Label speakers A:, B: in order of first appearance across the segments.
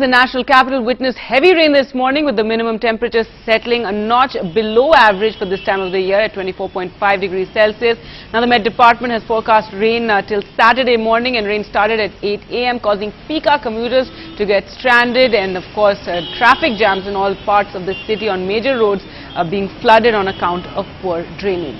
A: the national capital witnessed heavy rain this morning, with the minimum temperature settling a notch below average for this time of the year at 24.5 degrees Celsius. Now the Met Department has forecast rain till Saturday morning, and rain started at 8 a.m. causing peak hour commuters to get stranded, and of course traffic jams in all parts of the city on major roads are being flooded on account of poor drainage.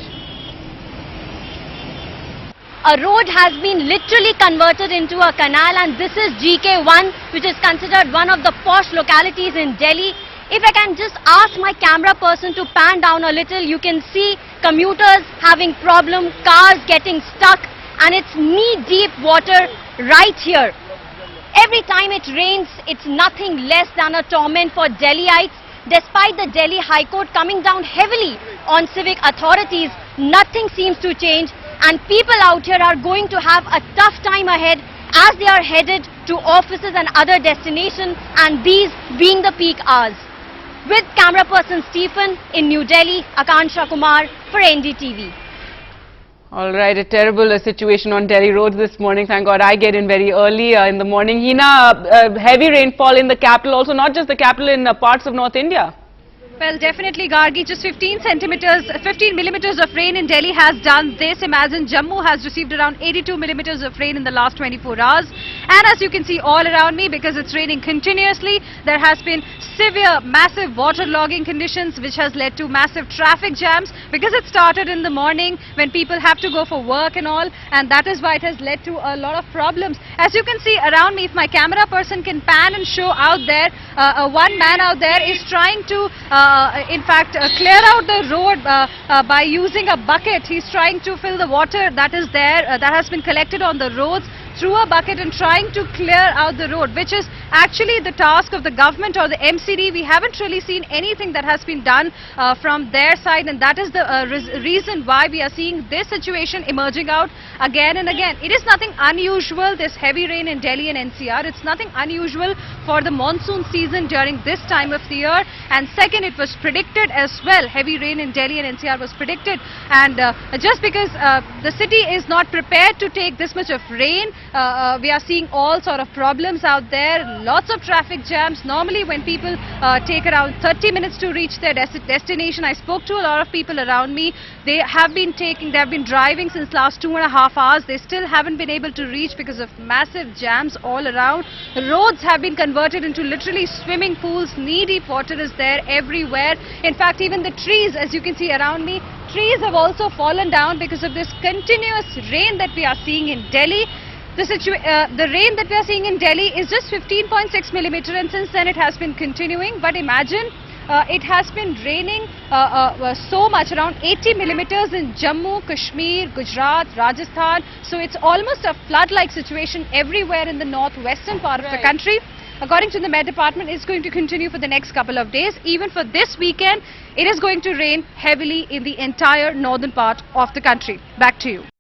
B: A road has been literally converted into a canal, and this is GK1, which is considered one of the posh localities in Delhi. If I can just ask my camera person to pan down a little, you can see commuters having problem, cars getting stuck, and it's knee-deep water right here. Every time it rains, it's nothing less than a torment for Delhiites. Despite the Delhi High Court coming down heavily on civic authorities, nothing seems to change, and people out here are going to have a tough time ahead as they are headed to offices and other destinations, and these being the peak hours. With camera person Stephen in New Delhi, Akansha Kumar for NDTV.
A: All right, a terrible situation on Delhi roads this morning. Thank God I get in very early in the morning. Hina, heavy rainfall in the capital, also not just the capital, in parts of North India.
C: Well, definitely, Gargi, just 15 millimeters of rain in Delhi has done this. Imagine Jammu has received around 82 millimeters of rain in the last 24 hours. And as you can see all around me, because it's raining continuously, there has been severe, massive waterlogging conditions, which has led to massive traffic jams, because it started in the morning when people have to go for work and all, and that is why it has led to a lot of problems. As you can see around me, if my camera person can pan and show out there, one man out there is trying to clear out the road by using a bucket. He's trying to fill the water that is there, that has been collected on the roads, through a bucket, and trying to clear out the road, which is actually the task of the government or the MCD. We haven't really seen anything that has been done from their side, and that is the reason why we are seeing this situation emerging out again and again. It is nothing unusual, this heavy rain in Delhi and NCR. It's nothing unusual for the monsoon season during this time of the year. And second, it was predicted as well. Heavy rain in Delhi and NCR was predicted, and just because the city is not prepared to take this much of rain, we are seeing all sort of problems out there. Lots of traffic jams. Normally when people take around 30 minutes to reach their destination, I spoke to a lot of people around me. They have been driving since last 2.5 hours. They still haven't been able to reach because of massive jams all around. Roads have been converted into literally swimming pools. Knee-deep water is there everywhere. In fact, even the trees, as you can see around me, trees have also fallen down because of this continuous rain that we are seeing in Delhi. The rain that we are seeing in Delhi is just 15.6 millimeter, and since then it has been continuing. But imagine, it has been raining so much, around 80 millimeters in Jammu, Kashmir, Gujarat, Rajasthan. So it's almost a flood-like situation everywhere in the northwestern part of the country. According to the Met Department, it's going to continue for the next couple of days. Even for this weekend, it is going to rain heavily in the entire northern part of the country. Back to you.